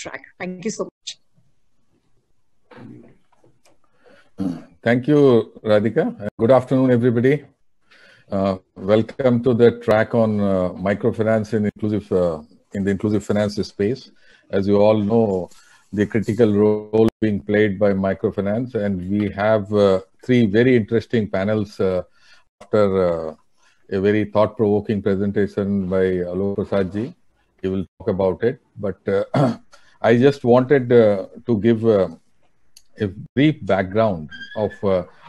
track. Thank you so much. Thank you, Radhika. Good afternoon, everybody. Welcome to the track on microfinance in the inclusive finance space. As you all know, the critical role being played by microfinance, and we have three very interesting panels after a very thought-provoking presentation by Alok Prasad ji. He will talk about it, but I just wanted to give a brief background of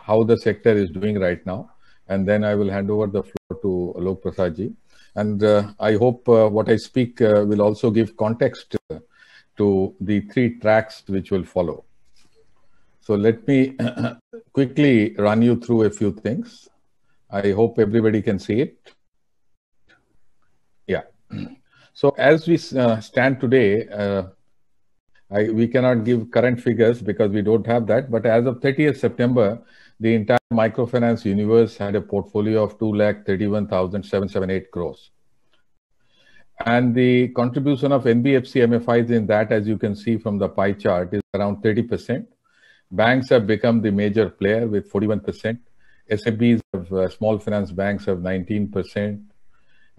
how the sector is doing right now, and then I will hand over the floor to Alok Prasad ji. And I hope what I speak will also give context to the three tracks which will follow. So let me quickly run you through a few things. I hope everybody can see it. Yeah. So as we stand today, we cannot give current figures because we don't have that. But as of 30th September, the entire microfinance universe had a portfolio of 2,31,778 crores. And the contribution of NBFC MFIs in that, as you can see from the pie chart, is around 30%. Banks have become the major player with 41%. SFBs, small finance banks, have 19%.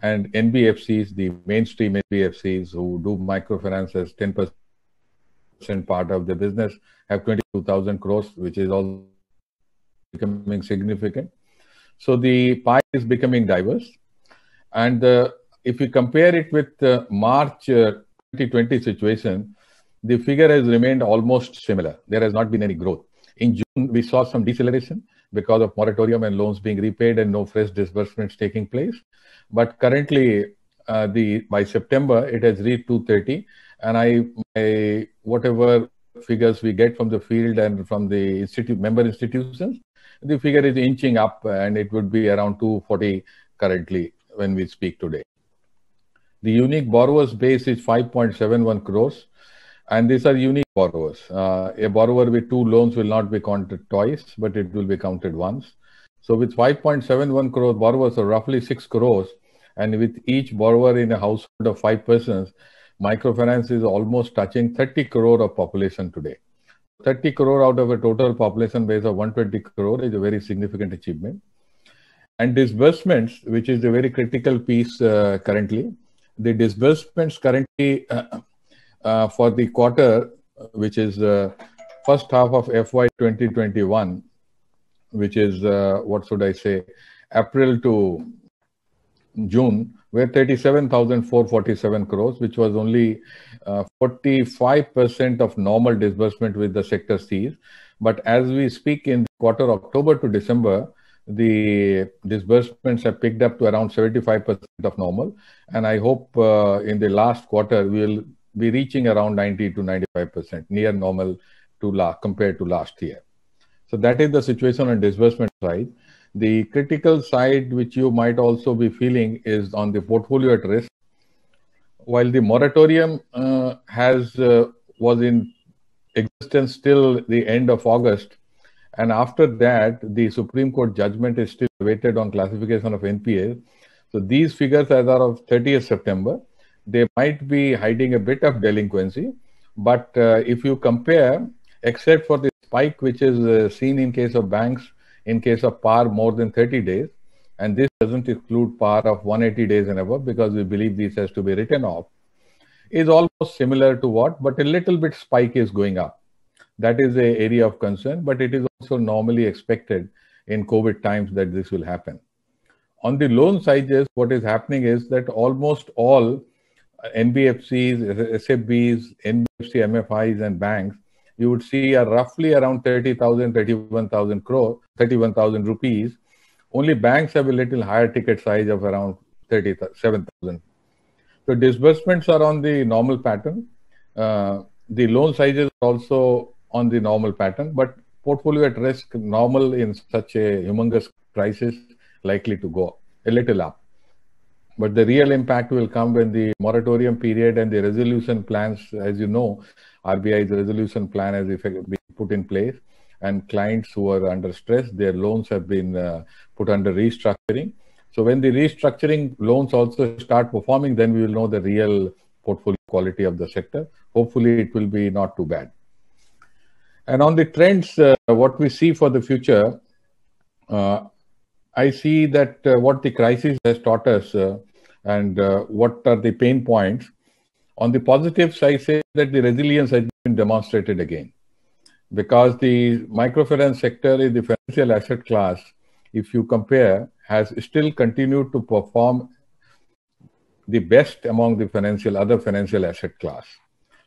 And NBFCs, the mainstream NBFCs who do microfinance as 10% part of the business, have 22,000 crores, which is also becoming significant. So the pie is becoming diverse. And if we compare it with the March 2020 situation, the figure has remained almost similar. There has not been any growth. In June, we saw some deceleration because of moratorium and loans being repaid and no fresh disbursements taking place. But currently, by September, it has reached 230. And whatever figures we get from the field and from the member institutions, the figure is inching up, and it would be around 240 currently when we speak today. The unique borrowers base is 5.71 crores. And these are unique borrowers. A borrower with two loans will not be counted twice, but it will be counted once. So with 5.71 crore borrowers, or roughly 6 crores, and with each borrower in a household of 5 persons, microfinance is almost touching 30 crore of population today. 30 crore out of a total population base of 120 crore is a very significant achievement. And disbursements, which is a very critical piece currently, the disbursements currently for the quarter, which is first half of FY 2021, which is, what should I say, April to June, were 37,447 crores, which was only 45% of normal disbursement with the sector sees. But as we speak, in the quarter October to December, the disbursements have picked up to around 75% of normal. And I hope in the last quarter, we will be reaching around 90 to 95%, near normal compared to last year. So that is the situation on disbursement side. The critical side, which you might also be feeling, is on the portfolio at risk. While the moratorium was in existence till the end of August, and after that, the Supreme Court judgment is still awaited on classification of NPAs. So these figures, as are of 30th September, they might be hiding a bit of delinquency. But if you compare, except for the spike which is seen in case of banks, in case of PAR more than 30 days, and this doesn't include PAR of 180 days and above, because we believe this has to be written off, is almost similar to what, but a little bit spike is going up. That is an area of concern, but it is also normally expected in COVID times that this will happen. On the loan sizes, what is happening is that almost all NBFCs, SFBs, NBFC, MFIs, and banks, you would see are roughly around 30,000, 31,000 crore, 31,000 rupees. Only banks have a little higher ticket size of around 37,000. So disbursements are on the normal pattern. The loan sizes are also on the normal pattern, but portfolio at risk, normal in such a humongous crisis, likely to go a little up. But the real impact will come when the moratorium period and the resolution plans, as you know, RBI's resolution plan has been put in place, and clients who are under stress, their loans have been put under restructuring. So when the restructuring loans also start performing, then we will know the real portfolio quality of the sector. Hopefully, it will be not too bad. And on the trends, what we see for the future, I see that what the crisis has taught us and what are the pain points. On the positives, I say that the resilience has been demonstrated again, because the microfinance sector is the financial asset class, if you compare, has still continued to perform the best among the other financial asset class.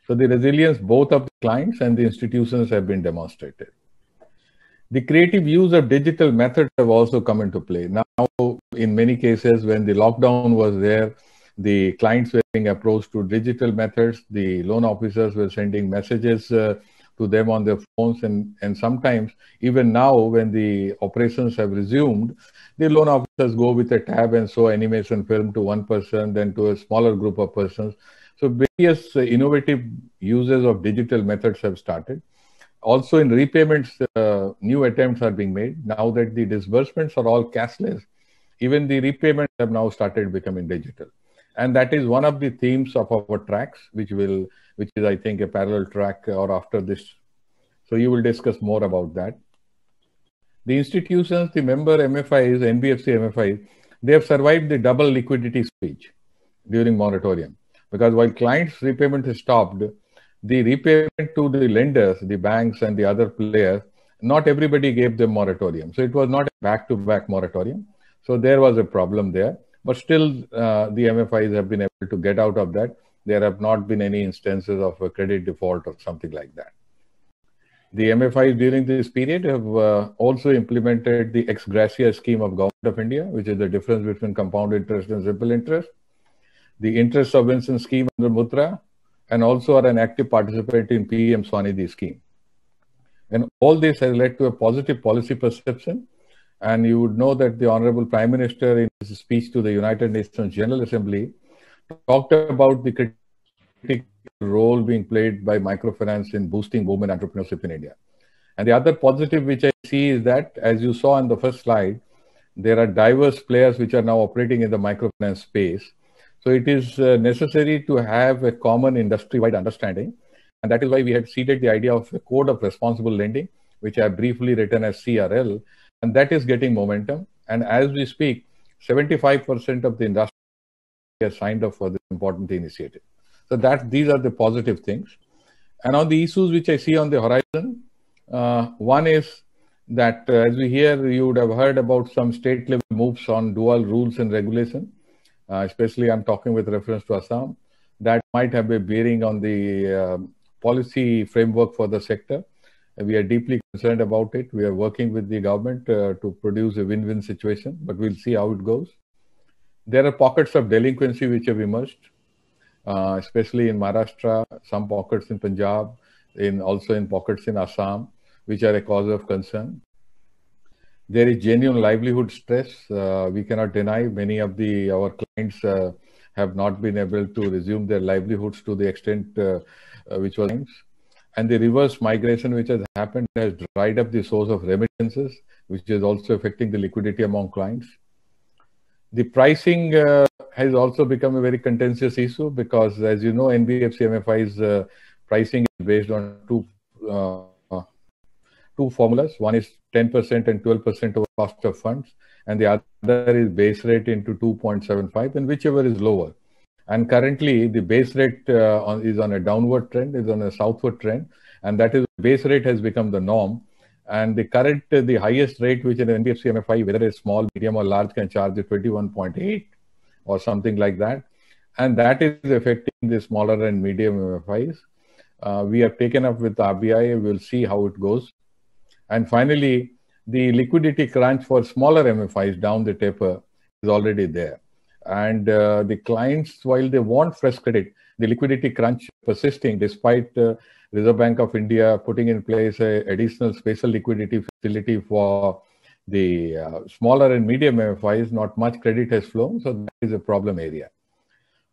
So the resilience both of the clients and the institutions have been demonstrated. The creative use of digital methods have also come into play. Now, in many cases, when the lockdown was there, the clients were being approached to digital methods. The loan officers were sending messages to them on their phones. And sometimes, even now, when the operations have resumed, the loan officers go with a tab and show animation film to one person, then to a smaller group of persons. So various innovative uses of digital methods have started. Also in repayments, new attempts are being made. Now that the disbursements are all cashless, even the repayments have now started becoming digital. And that is one of the themes of our tracks, which is, I think, a parallel track or after this. So you will discuss more about that. The institutions, the member MFIs, NBFC MFIs, they have survived the double liquidity squeeze during moratorium. Because while clients' repayment is stopped, the repayment to the lenders, the banks and the other players, not everybody gave them moratorium. So it was not a back-to-back moratorium. So there was a problem there. But still, the MFIs have been able to get out of that. There have not been any instances of a credit default or something like that. The MFIs during this period have also implemented the ex gratia scheme of Government of India, which is the difference between compound interest and simple interest, the interest subvention scheme under Mudra, and also are an active participant in PM Swanidhi scheme. And all this has led to a positive policy perception. And you would know that the Honorable Prime Minister, in his speech to the United Nations General Assembly, talked about the critical role being played by microfinance in boosting women entrepreneurship in India. And the other positive which I see is that, as you saw on the first slide, there are diverse players which are now operating in the microfinance space. So it is necessary to have a common industry-wide understanding. And that is why we had seeded the idea of a code of responsible lending, which I have briefly written as CRL. And that is getting momentum. And as we speak, 75% of the industry has signed up for this important initiative. So these are the positive things. And on the issues which I see on the horizon, one is that as we hear, you would have heard about some state level moves on dual rules and regulation. Especially I'm talking with reference to Assam, that might have a bearing on the policy framework for the sector. We are deeply concerned about it. We are working with the government to produce a win-win situation, but we'll see how it goes. There are pockets of delinquency which have emerged, especially in Maharashtra, some pockets in Punjab, also in pockets in Assam, which are a cause of concern. There is genuine livelihood stress. We cannot deny many of our clients have not been able to resume their livelihoods to the extent which was. And the reverse migration which has happened has dried up the source of remittances, which is also affecting the liquidity among clients. The pricing has also become a very contentious issue because, as you know, NBFC MFI's pricing is based on two formulas. One is 10% and 12% over cost of funds, and the other is base rate into 2.75, and whichever is lower. And currently, the base rate is on a downward trend, is on a southward trend, and that is base rate has become the norm. And the highest rate which an NBFC MFI, whether it's small, medium, or large, can charge is 21.8 or something like that. And that is affecting the smaller and medium MFIs. We have taken up with RBI. We'll see how it goes. And finally, the liquidity crunch for smaller MFIs down the taper is already there. And the clients, while they want fresh credit, the liquidity crunch persisting despite Reserve Bank of India putting in place an additional special liquidity facility for the smaller and medium MFIs, not much credit has flown. So that is a problem area.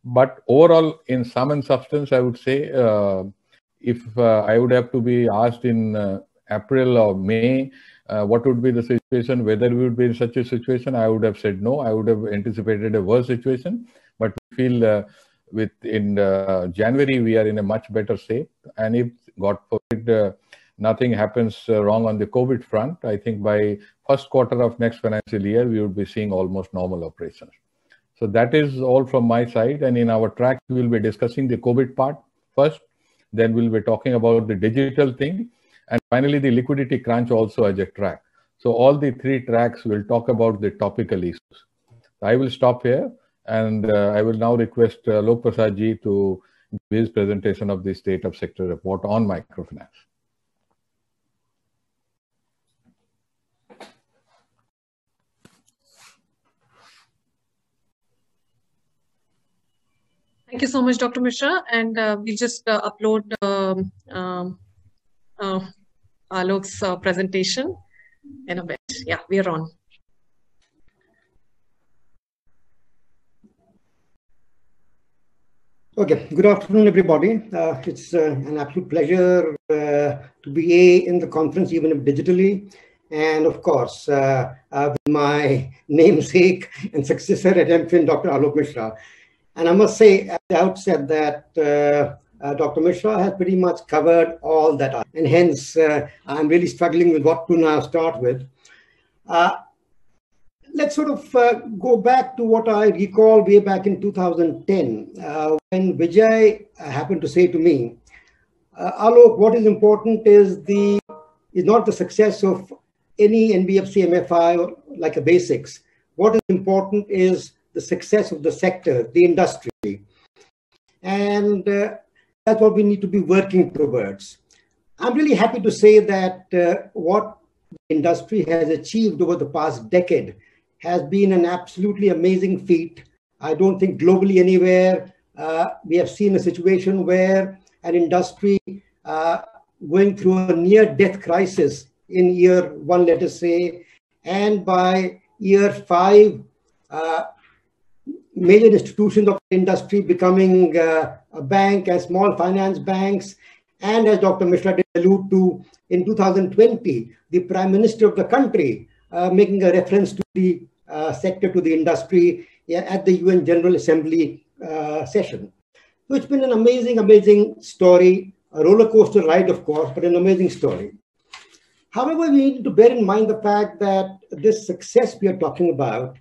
But overall, in sum and substance, I would say, if I would have to be asked in April or May, what would be the situation, whether we would be in such a situation, I would have said no. I would have anticipated a worse situation, but we feel in January, we are in a much better shape. And if, God forbid, nothing happens wrong on the COVID front, I think by first quarter of next financial year, we would be seeing almost normal operations. So that is all from my side. And in our track, we will be discussing the COVID part first. Then we'll be talking about the digital thing. And finally, the liquidity crunch also as a track. So all the three tracks will talk about the topical issues. I will stop here. And I will now request Lok Prasad ji to give his presentation of the State of Sector Report on microfinance. Thank you so much, Dr. Mishra. And we'll just upload Alok's presentation in a bit. Yeah, we are on. Okay, good afternoon, everybody. It's an absolute pleasure to be in the conference, even if digitally. And of course, with my namesake and successor at MFin, Dr. Alok Mishra. And I must say at the outset that Dr. Mishra has pretty much covered all that. And hence, I'm really struggling with what to now start with. Let's sort of go back to what I recall way back in 2010, when Vijay happened to say to me, Alok, what is important is not the success of any NBFC MFI or like a basics. What is important is the success of the sector, the industry. And that's what we need to be working towards. I'm really happy to say that what the industry has achieved over the past decade has been an absolutely amazing feat. I don't think globally anywhere we have seen a situation where an industry going through a near-death crisis in year one, let us say, and by year 5, major institutions of the industry becoming a bank and small finance banks. And as Dr. Mishra did allude to, in 2020, the Prime Minister of the country making a reference to the sector, to the industry at the UN General Assembly session. So it's been an amazing, amazing story, a roller coaster ride, of course, but an amazing story. However, we need to bear in mind the fact that this success we are talking about,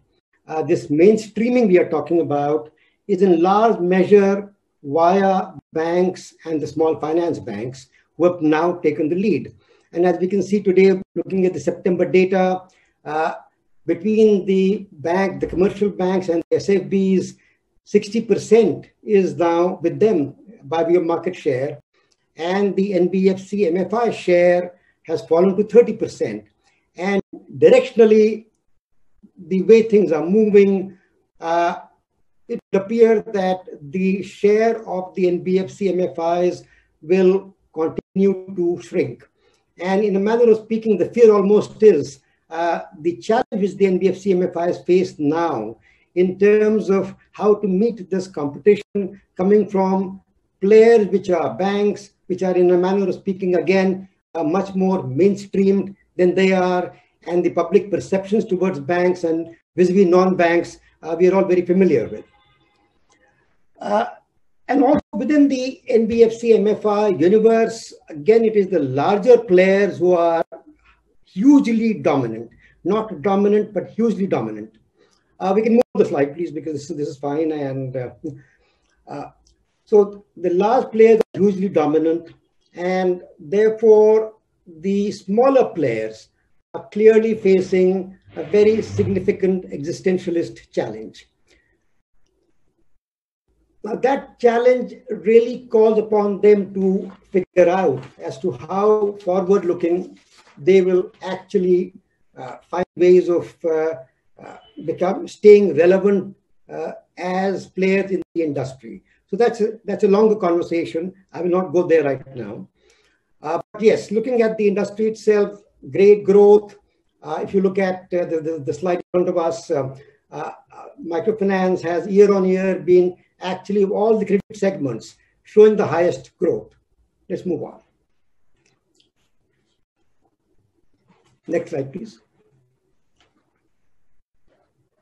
this mainstreaming we are talking about, is in large measure via banks and the small finance banks who have now taken the lead. And as we can see today, looking at the September data, between the commercial banks and the SFBs, 60% is now with them by way of market share. And the NBFC MFI share has fallen to 30%. And directionally, the way things are moving, it appears that the share of the NBFC MFIs will continue to shrink. And in a manner of speaking, the fear almost is the challenge which the NBFC MFIs face now in terms of how to meet this competition coming from players which are banks, which are in a manner of speaking, again, much more mainstreamed than they are, and the public perceptions towards banks and vis-a-vis non-banks, we are all very familiar with. And also within the NBFC MFI universe, again, it is the larger players who are hugely dominant, not dominant, but hugely dominant. We can move the slide, please, because this is fine. And so the large players are hugely dominant, and therefore the smaller players are clearly facing a very significant existentialist challenge. Now, that challenge really calls upon them to figure out as to how forward-looking they will actually find ways of staying relevant as players in the industry. So that's a longer conversation. I will not go there right now. But yes, looking at the industry itself, great growth. If you look at the slide in front of us, microfinance has year on year been actually all the credit segments showing the highest growth. Let's move on. Next slide, please.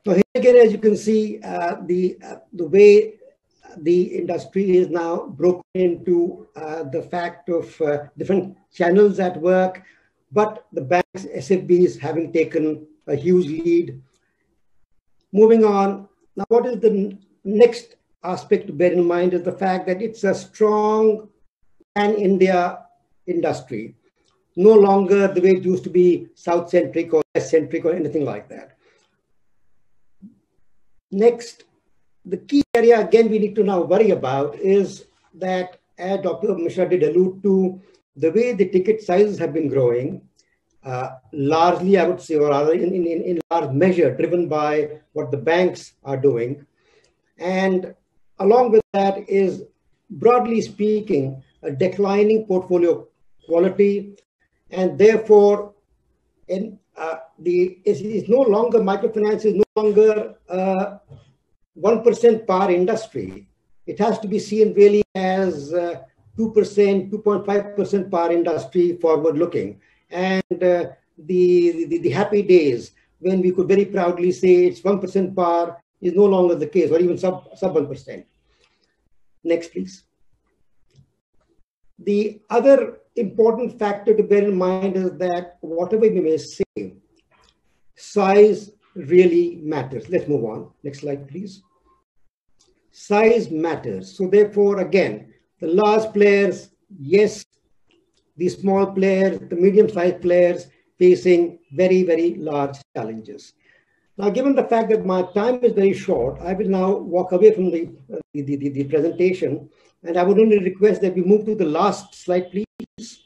So here again, as you can see, the way the industry is now broken into the fact of different channels at work, but the banks, SFBs having taken a huge lead. Moving on, now what is the next aspect to bear in mind is the fact that it's a strong pan-India industry, no longer the way it used to be South-centric or West-centric or anything like that. Next, the key area, again, we need to now worry about is that, as Dr. Mishra did allude to, the way the ticket sizes have been growing, largely, I would say, or rather in large measure, driven by what the banks are doing. And along with that is, broadly speaking, a declining portfolio quality, and therefore, it's no longer, microfinance is no longer 1% par industry. It has to be seen really as 2%, 2.5% par industry forward looking. And the happy days when we could very proudly say it's 1% par is no longer the case, or even sub 1%. Next, please. The other important factor to bear in mind is that whatever we may say, size really matters. Let's move on. Next slide, please. Size matters. So therefore, again, the large players, yes, the small players, the medium-sized players facing very, very large challenges. Now, given the fact that my time is very short, I will now walk away from the presentation, and I would only request that we move to the last slide, please.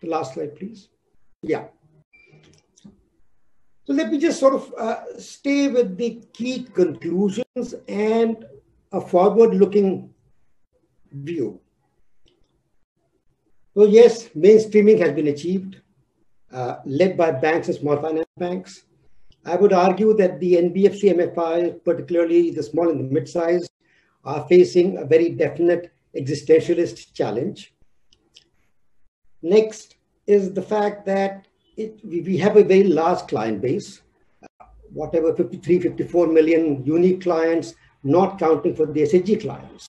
The last slide, please. Yeah. So let me just sort of stay with the key conclusions and a forward-looking view. So yes, mainstreaming has been achieved, led by banks and small finance banks. I would argue that the NBFC MFI, particularly the small and the mid-sized, are facing a very definite existentialist challenge. Next is the fact that we have a very large client base, whatever 53, 54 million unique clients, not counting for the SHG clients.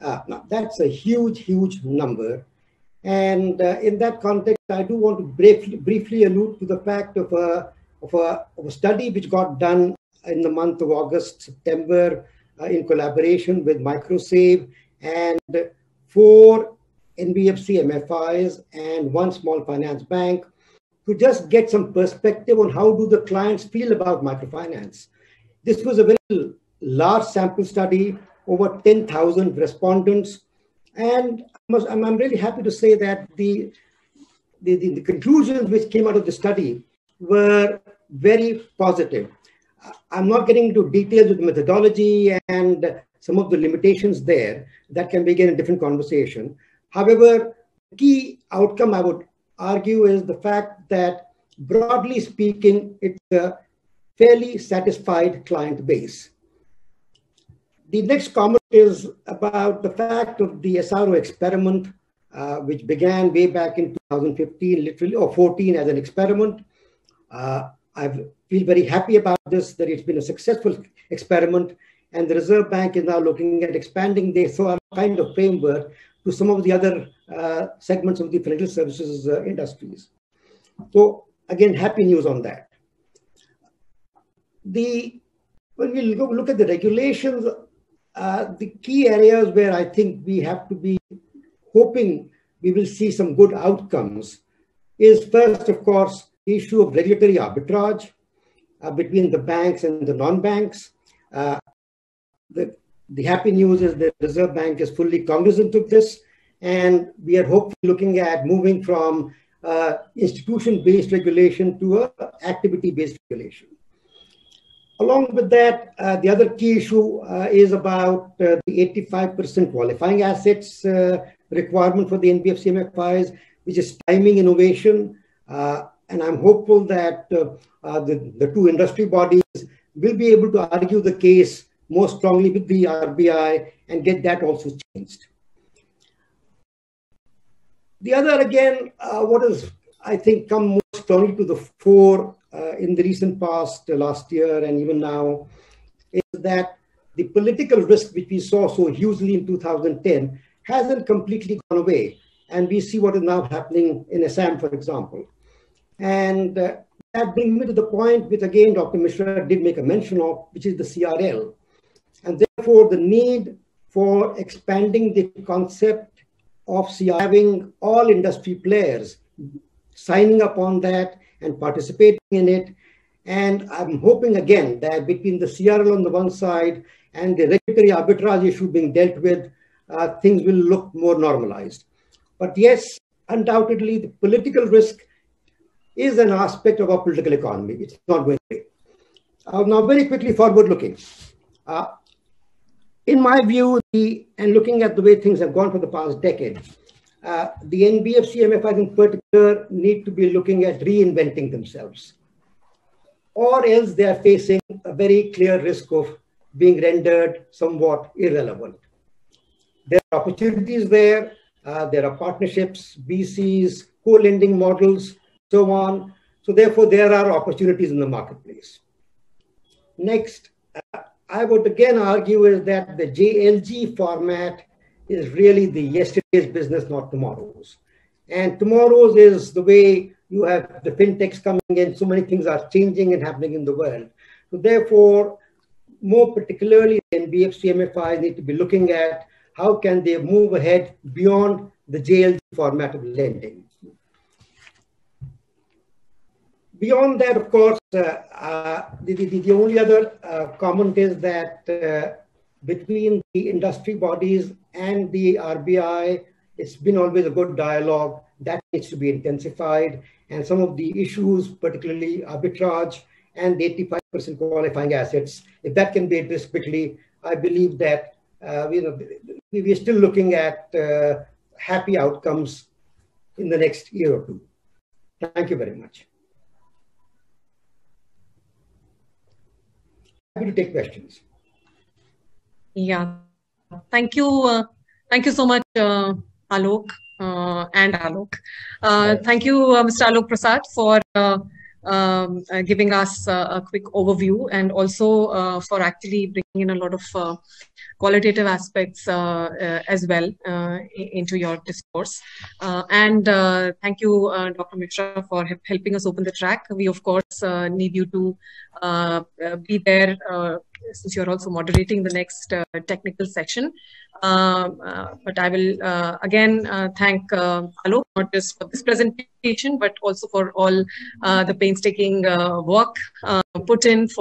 Now, that's a huge, huge number. And in that context, I do want to briefly allude to the fact of a study which got done in the month of August, September, in collaboration with MicroSave and 4 NBFC MFIs and 1 small finance bank, to just get some perspective on how do the clients feel about microfinance. This was a very large sample study, over 10,000 respondents, and I'm really happy to say that the conclusions which came out of the study were very positive. I'm not getting into details of the methodology and some of the limitations there. That can be again a different conversation. However, the key outcome, I would argue, is the fact that, broadly speaking, it's a fairly satisfied client base. The next comment is about the fact of the SRO experiment, which began way back in 2015, literally, or 14 as an experiment. I feel very happy about this, that it's been a successful experiment, and the Reserve Bank is now looking at expanding the kind of framework to some of the other segments of the financial services industries. So again, happy news on that. When we look at the regulations, the key areas where I think we have to be hoping we will see some good outcomes is first, of course, the issue of regulatory arbitrage between the banks and the non-banks. The happy news is that the Reserve Bank is fully cognizant of this, and we are hopefully looking at moving from institution-based regulation to activity-based regulation. Along with that, the other key issue is about the 85% qualifying assets requirement for the NBFC MFIs, which is timing innovation. And I'm hopeful that the 2 industry bodies will be able to argue the case more strongly with the RBI and get that also changed. The other, again, what is I think, come more strongly to the fore in the recent past, last year and even now, is that the political risk which we saw so hugely in 2010 hasn't completely gone away. And we see what is now happening in Assam, for example. And that brings me to the point which, again, Dr. Mishra did make a mention of, which is the CRL. And therefore, the need for expanding the concept of CRL, having all industry players signing up on that and participating in it. And I'm hoping, again, that between the CRL on the one side and the regulatory arbitrage issue being dealt with, things will look more normalized. But yes, undoubtedly, the political risk is an aspect of our political economy. It's not going away. Now, very quickly, forward-looking. In my view, and looking at the way things have gone for the past decade, the NBFC MFIs in particular need to be looking at reinventing themselves, or else they are facing a very clear risk of being rendered somewhat irrelevant. There are opportunities there. There are partnerships, VCs, co-lending models, so on. So therefore, there are opportunities in the marketplace. Next, I would again argue is that the JLG format is really the yesterday's business, not tomorrow's. And tomorrow's is the way you have the fintechs coming in. So many things are changing and happening in the world. So therefore, more particularly, NBFC MFIs need to be looking at how can they move ahead beyond the JLG format of lending. Beyond that, of course, the only other comment is that between the industry bodies and the RBI, it's been always a good dialogue that needs to be intensified. And some of the issues, particularly arbitrage and the 85% qualifying assets, if that can be addressed quickly, I believe that we're still looking at happy outcomes in the next year or two. Thank you very much. Happy to take questions. Yeah, thank you. Thank you so much, Alok and Alok. Thank you, Mr. Alok Prasad, for giving us a quick overview and also for actually bringing in a lot of qualitative aspects as well into your discourse. And thank you, Dr. Mishra, for helping us open the track. We, of course, need you to be there since you're also moderating the next technical section. But I will again thank Alok, not just for this presentation, but also for all the painstaking work put in for